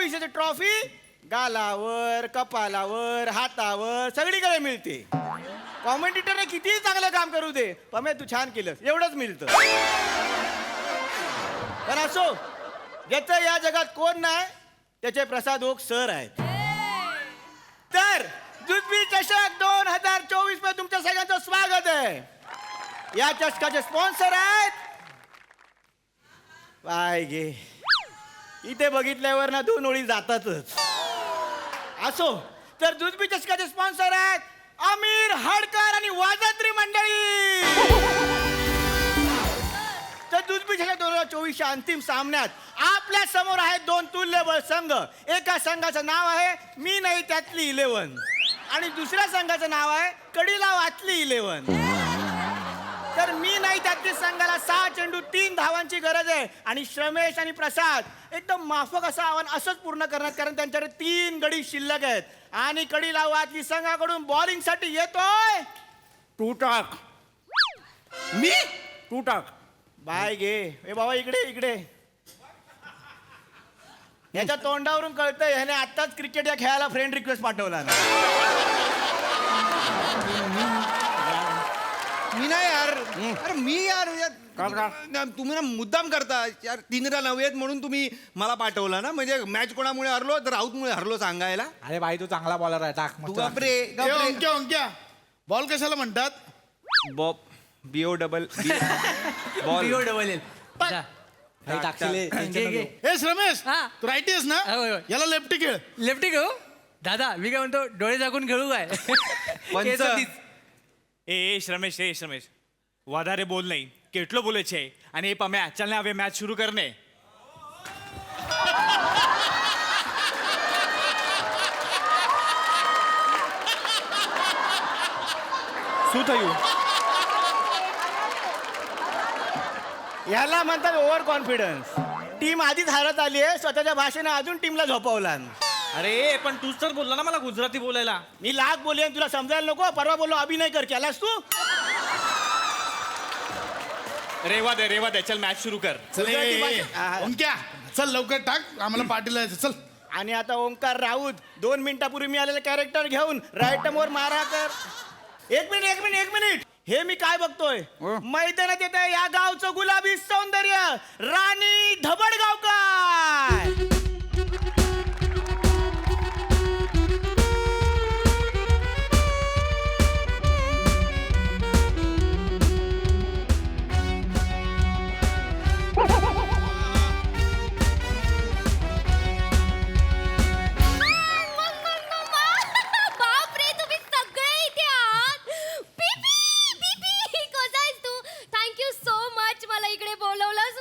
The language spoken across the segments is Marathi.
24 ट्रॉफी गालावर, कपालावर, हातावर सगळीकडे मिळते. कॉमेंटेटरने कितीही चांगलं काम करू दे, पमे तू छान केलंस एवढंच मिळतं. पण असो, ज्याचं या जगात कोण नाही त्याचे प्रसाद ओक सर आहेत. तर जुजबी चषक 2024 मध्ये तुमच्या सगळ्यांचं स्वागत आहे. या चषकाचे स्पॉन्सर आहेत बाय गे. इथे बघितल्यावर ना 2 ओळी जातातच. असो, तर जुजबी चषकाचे स्पॉन्सर आहेत आमिर हडकर आणि वाजंत्री मंडळी. तर जुजबी चषक 2024च्या अंतिम सामन्यात आपल्या समोर आहेत 2 तुल्यबळ संघ. एका संघाचं नाव आहे मी नाही त्यातली 11 आणि दुसऱ्या संघाचं नाव आहे कडीला वाचली 11. तर मी नाही त्यातली संघाला 6 चेंडू 3 धावांची गरज आहे आणि श्रमेश आणि प्रसाद एकदम माफक असं आव्हान असंच पूर्ण करण्यात, कारण त्यांच्याकडे 3 गडी शिल्लक आहेत. आणि कडीला वाचली संघाकडून बॉलिंग साठी येतोय टूटाक. मी टूटाक बाय गे. ए बाबा इकडे इकडे. याच्या तोंडावरून कळतंय ह्याने आत्ताच क्रिकेट या खेळाला फ्रेंड रिक्वेस्ट पाठवला ना. मी नाही यार. अरे मी यार तुम्ही ना मुद्दाम करता यार. 3 रन हवे आहेत म्हणून तुम्ही मला पाठवला ना. म्हणजे मॅच कोणामुळे हरलो तर राऊतमुळे हरलो सांगायला. अरे भाई तू चांगला बॉलर आहे, टाक तू गपरे ओंक्या बॉल कशाला म्हणतात? बॉब BO डबल बॉल हे श्रमेश हा. तू राईटी आहेस ना? होय, होय. याला लेफ्टी खेळ. लेफ्टी घेऊ दादा. मी काय म्हणतो डोळे झाकून खेळू काय? पंच. ए श्रमेश वाधारे बोल नाही केटलो बोले छे आणि पम्या चलने हवे मैच शुरू करने. શું થયું? याला म्हणतात ओव्हर कॉन्फिडन्स. टीम आधीच हारत आली आहे, स्वतःच्या भाषेने अजून टीमला झोपवला. अरे पण तूच तर बोलला ना मला गुजराती बोलायला. मी लाख बोलले तुला समजायला नको. परवा बोललो अभिनय कर, केलास तू? रेवा दे चल मैच शुरू कर. चल गुजराती भाषा- ओंक्या चल लवकर टाक, आम्हाला पार्टीला जायचं. चल. आणि आता ओंकार राऊत 2 मिनिटापूर्वी मी आलेलं कॅरेक्टर घेऊन राईट मोर मारा कर. एक मिनिट. हे मी काय बघतोय? मैदानात येत या गावचं गुलाबी सौंदर्य राणी धबडगावकर. बापरे तुम्ही सगळे इथे आहात. बीबी कसा आहेस तू? थँक्यू सो मच मला इकडे बोलवलंस.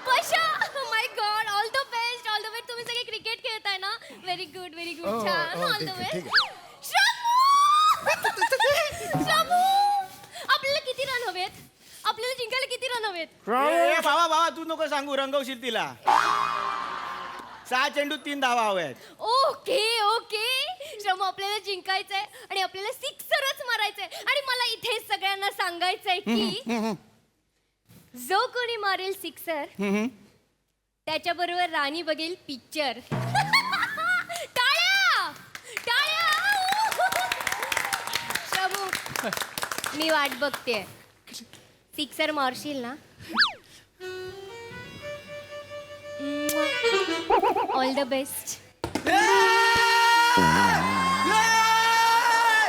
पशा my God. All the best. तुम्ही सगळे क्रिकेट खेळताय ना. व्हेरी गुड छान. All the best. श्रामू आपल्याला किती रन हवेत? आपल्याला जिंकायला किती रन हवेत? ए, बाबा तू नको सांगू, रंगवशील तिला. 6 चेंडू 3 धावा हव्यात. ओके श्रमू आपल्याला जिंकायचंय आणि आपल्याला सिक्सरच मारायचंय. आणि मला इथे सगळ्यांना सांगायचंय की जो कोणी मारेल सिक्सर त्याच्या बरोबर राणी बघेल पिक्चर. टाळ्या श्रमू मी वाट बघते. सिक्सर मारशील ना? All the best.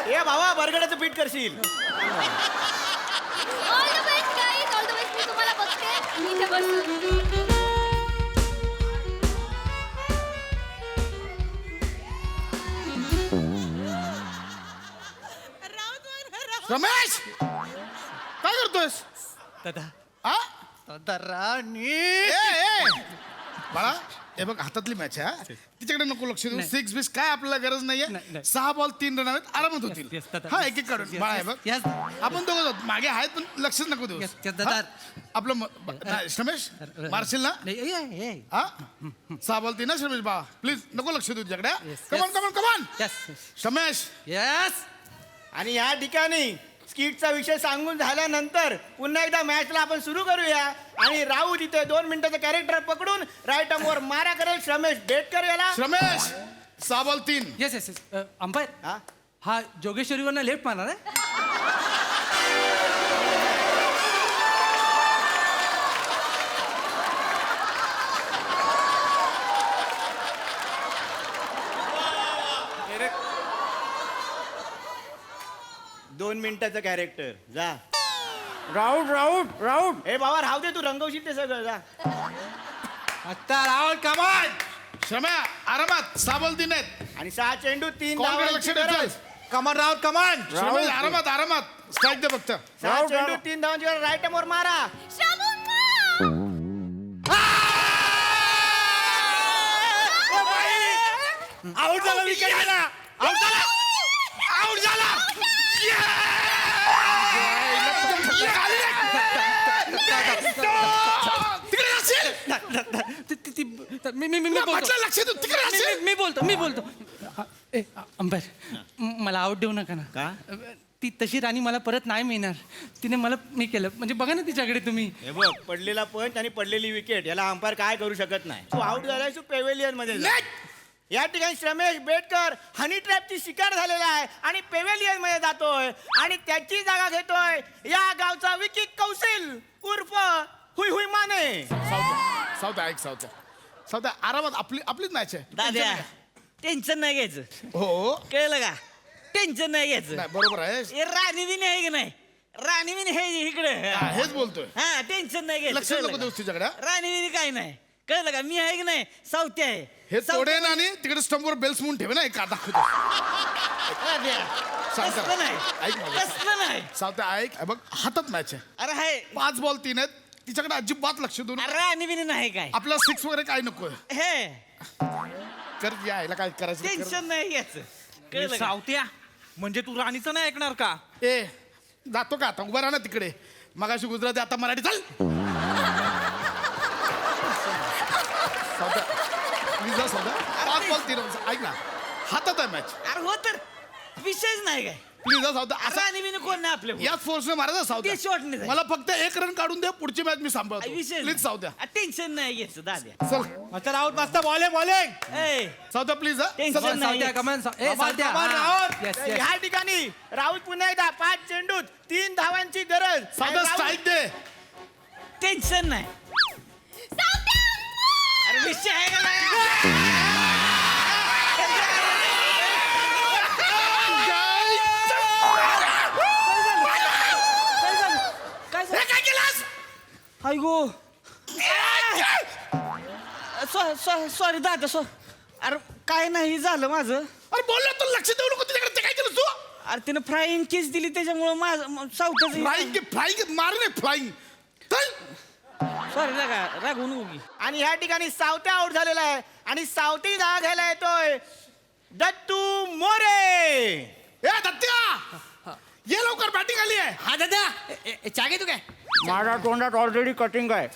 ए बाबा बरगड्याचं पीठ करशील. All the best guys. All the best. मी तुम्हाला बघते. मी इथे बसून. रमेश काय करतोयस? दादा हा दादा राणी. ए बाळा हे बघ हातातली मॅच आहे हा. तिच्याकडे नको लक्ष देऊ. 6 बिस काय आपल्याला गरज नाहीये. नाही. 6 बॉल 3 रन आहेत, आरामात होतील. Yes, दादा. हा एक काढून बाळा हे बघ. Yes. आपण दोघं जाऊ. मागे आहेत पण लक्षच नको देऊ. Yes, दादा. हा? आपलं श्रमेश मारशील ना? हा 6 बॉल 3 ना श्रमेश बाळा. प्लीज नको लक्ष देऊ तुझ्याकडे. Yes, come on yes. Come on come on yes Shramesh. Yes. आणि या ठिकाणी स्किटचा विषय सांगून झाल्यानंतर पुन्हा एकदा मॅचला आपण सुरू करूया आणि राहू तिथे 2 मिनिटाचं कॅरेक्टर पकडून राईट वर मारा करेल श्रमेश बेटकर याला. श्रमेश 6 ball 3. Yes yes yes umpire हा? हा जोगेश्वरीवरनं लेफ्ट मारणार आहे. दोन मिनिटाचं कॅरेक्टर जा. राऊट राऊट राऊट हे बाबा राहू दे, तू रंगवशील ते सगळं जा. आता राहुल कमान श्रम्या आरामात 6 बॉल 3 आहेत. आणि 6 चेंडू 3 कोणाकडे लक्ष देतोस? कमान राहुल कमान श्रमेश आरामात आरामात स्ट्राईक दे फक्त. 6 चेंडू 3 धावांची गरज. राईट वर मारा. आउट झाला विकेट गेला आउट झाला आउट झाला तिकडे असेल मी बोलतो म्हटलं लक्ष दे तिकडे असेल. मी बोलतो अंपायर मला आउट देऊ नका ना. का? ती तशी राणी मला परत नाही मिळणार. तिने मला मी केलं म्हणजे बघा ना तिच्याकडे तुम्ही. हे बघ, पडलेला पंच आणि पडलेली विकेट याला अंपायर काय करू शकत नाही. तू आउट झालाय, तू पेवेलियन मध्ये जा. या ठिकाणी श्रमेश बेटकर हनी ट्रॅपची शिकार झालेला आहे आणि पेवेलियन मध्ये जातोय आणि त्याची जागा घेतोय या गावचा विकी कौशल उर्फ हुई हुई माने. सावत्या ऐक सावत्या आरामात आपलीच मॅच आहे. दाद्या टेन्शन नाही घ्यायचं. हो कळलं का? टेन्शन नाही घ्यायचं. नाही बरोबर आहे. हे राणी बिनी आहे की नाही? राणी बिनी हे इकडे. हा, हेच बोलतोय. हा टेन्शन नाही घ्यायचं. लक्ष कळलं नको का? देऊस तिच्याकडे. राणी बिनी काय नाही. कळलं का? मी आहे की नाही? सावती आहे. हे सावती- तोडे ना आणि तिकडे स्टंपवर बेल्स म्हणून ठेवे ना एक दाखवतो. दाद्या, सांग तसलं करा. नाही. ऐक माझं. तसलं नाही. सावत्या ऐक हे बघ हातात मॅच आहे. अरे हाय 5 बॉल 3 आहेत. तिच्याकडे अजिबात लक्ष देऊ नका. राणी बिनी नाही काय. आपला 6 वगैरे काय नकोय. हे कर यायला काय करायचं ते कर. टेन्शन नाही घ्यायचं. कळलं का? सावत्या म्हणजे तू राणीचं नाही ऐकणार का? ए जातो का आता उभा राहा ना तिकडे. मगाशी गुजराती आता मराठी चाल. प्लीज जा सौदा. 5 बॉल 3 ऐक ना हातात आहे मॅच. अरे हो तर विषयच नाही काय. प्लीज जा सौदा. असं राणी बिनी कोण नाही आपल्या याच फोर्सने मारायचा ते सावद्या. shot नाही जाईल. मला फक्त 1 रन काढून दे. पुढची मॅच मी सांभाळतो. विषय प्लीज सावद्या. टेन्शन नाही घ्यायचं दाद्या. चल मस्त राऊट मस्त बॉलिंग बॉलिंग ए सावद्या प्लीज टेन्शन चल. नाही. सावत्या कमान कमान, राहुल. येस ह्या ठिकाणी राहुल पुन्हा एकदा 5 चेंडूत 3 धावांची गरज. सावद्या राहुल- स्ट्राईक दे. टेन्शन नाही. अरे विषय आहे का नाही? हे काय केलास? हाय गो सॉरी दादा अरे काय नाही झालं माझं. अरे बोललो तू लक्ष देऊ नको तिच्याकडे. ते काय केलं तू? अरे तिनं फ्राईंग केस दिली त्याच्यामुळं माझं सावताचं फ्लाइंग मार नाही फ्लाइंग. चल सॉरी रागवू नको की. आणि ह्या ठिकाणी सावत्या आउट झालेला आहे आणि सावती धावा घ्यायला येतोय दत्तू मोरे. ए दत्त्या ये लवकर बॅटिंग आली आहे. हा दादा चागे तू काय माझ्या तोंडात ऑलरेडी कटिंग आहे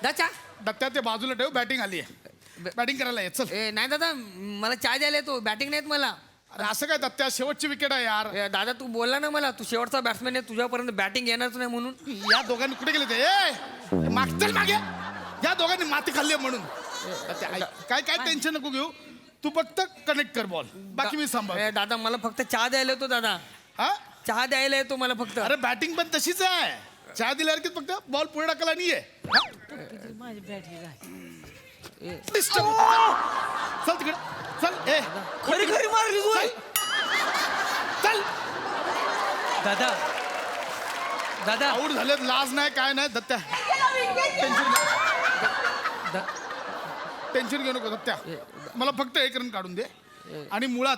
दाचा दत्त्या ते बाजूला ठेव बॅटिंग आली आहे. बॅटिंग करायला ये चल. नाही दादा मला चाय द्यायला येतो बॅटिंग नाहीत मला. अरे असं काय दत्त्या शेवटची विकेट आहे यार. दादा तू बोलला ना मला तू शेवटचा बॅट्समॅन आहे तुझ्यापर्यंत बॅटिंग येणारच नाही म्हणून. या दोघांनी कुठे गेले ते? ए मागचल मागे. या दोघांनी माती खाल्ली आहे म्हणून. दत्त्या, ऐक, काय काय टेन्शन नको घेऊ. तू फक्त कनेक्ट कर बॉल. बाकी मी सांभाळ. दादा मला फक्त चहा द्यायला येतो दादा. हा चहा द्यायला येतो मला फक्त. अरे बॅटिंग पण तशीच आहे. चहा दिल्यावर की फक्त बॉल पुढे टाकला नाहीये. माझी बॅट हे काय Disturb होतो. चल तिकडे चल. ए खरी खरी मारली तू. चल. दादा दादा आऊट झालेत. लाज नाही काय नाही दत्त्या. टेन्शन घेऊ नको दत्त्या. मला फक्त 1 रन काढून दे. आणि मुळात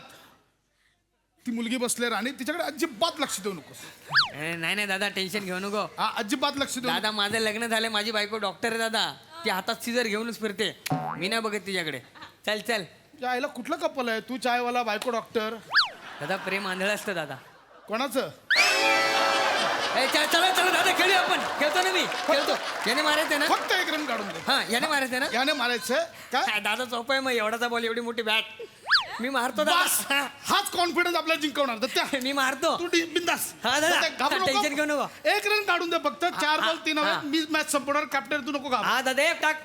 ती मुलगी बसले राणी तिच्याकडे अजिबात लक्ष देऊ नको. नाही नाही दादा टेन्शन घेऊ नको. हा अजिबात लक्ष देऊ दादा माझं लग्न झालं माझी बायको डॉक्टर आहे दादा. ती हातात सीझर घेऊनच फिरते. मी नाही बघत तिच्याकडे. चल चल या आईला कुठलं कपल आहे? तू चायवाला बायको डॉक्टर. दादा प्रेम आंधळ असतं दादा. कोणाचं? चला चला चला दादा खेळू आपण. खेळतो ना मी खेळतो. याने मारायचं ना. फक्त 1 रन काढून दे. हा याने मारायचं ना. याने मारायचं काय? दादा चौप आहे मग एवढाचा बॉल एवढी मोठी बॅट. मी मारतो बस दादा हाच कॉन्फिडन्स आपल्याला जिंकवणार दत्त्या मी मारतो तू बिंदास हा, दादा. टेन्शन घेऊ नको. एक रन काढून दे फक्त 4 बॉल 3 हा. मी मॅच संपवणार कॅप्टन तू नको घाबरू. हा दादा एक टाक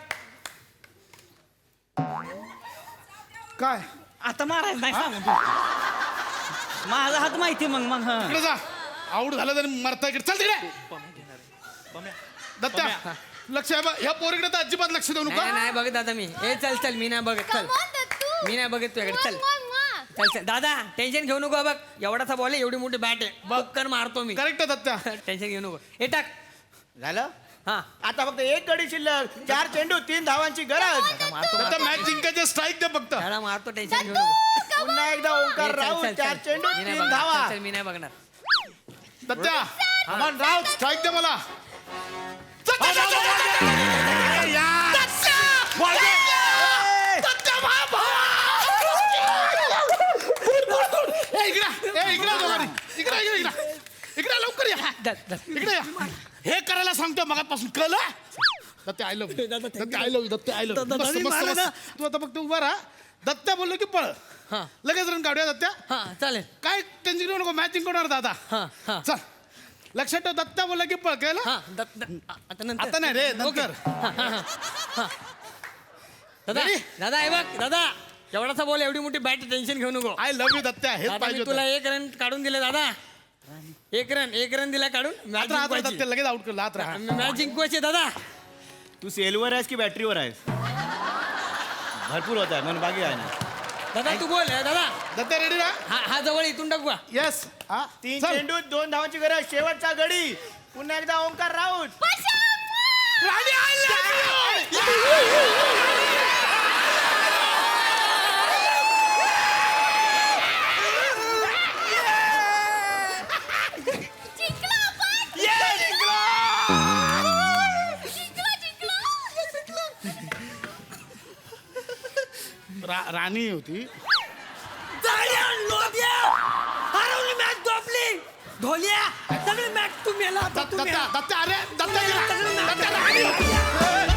काय आता मारायचं नाही सांगून तू. माझा हात माहिती मग हा इकडे जा आऊट झालं तरी मरता इकडे चल तिकडे दत्त्या लक्ष आहे बा ह्या पोरीकडे तर अजिबात लक्ष देऊ नाही नका नाही बघत दादा मी ए चल चल मी नाही बघत चल Come on, दत्तू. मी नाही बघत तुझ्याकडे चल वा. चल चल दादा टेन्शन घेऊ नको बघ एवढासा बॉल आहे एवढी मोठी बॅट आहे बघकर मारतो मी करेक्ट आहे दत्त्या टेन्शन घेऊ नको हे टाक झालं हा आता फक्त एक गडी शिल्लक 4 चेंडू 3 धावांची गरज दत्त्या मॅच जिंकायचे स्ट्राईक दे फक्त त्याला मारतो टेन्शन घेऊ नको पुन्हा एकदा ओंकार चल, राऊत चल, 4 चल. चेंडू मी नाही 3 बघणार. धावा चल, चल, मी नाही बघणार दत्त्या अमन राऊत स्ट्राईक दे मला इकडे लवकर या इकडे या हे करायला सांगतो मगापासून कळलं Datte I love Datte I love Datte I love तू आता फक्त उभा राहा दत्त्या बोललो की पळ हा लगेच रन काढूया दत्त्या हा चालेल काय टेन्शन घेऊ नको मॅच जिंकवणार दादा हा हा चल लक्षात ठेव दत्त्या बोलला की पळ कळलं हा आता नंतर आता नाही रे ओके. नंतर हा, हा, हा, हा. दादा Ready? दादा हे बघ दादा एवढासा बॉल एवढी मोठी बॅट टेन्शन घेऊ नको आय लव्ह यू दत्त्या हेच दादा पाहिजे मी तुला होतं. 1 रन काढून दिले दादा एक रन दिला काढून मॅच आत राहा, जिंकवायची. दत्त्या लगेच आउट करला आत राहा मॅच जिंकवायची दादा तू सेलवर आहेस की बॅटरीवर आहेस भरपूर होत आहे म्हणून बाकी आहे ना दादा तू बोल दादा दत्त्या रेडी राहा हा हा जवळ इथून टाकू का? येस हा 3 चल. चेंडू 2 धावांची गरज शेवटचा गडी पुन्हा एकदा ओंकार राऊत राणी, I love you. जिंकलो आपण. राणी होती हरवली मॅच झोपली ढोलिया सगळी मॅच तू मेला आता, तू मेला. दत्त्या अरे दत्त्या सगळी match दत्त्या राणी होती.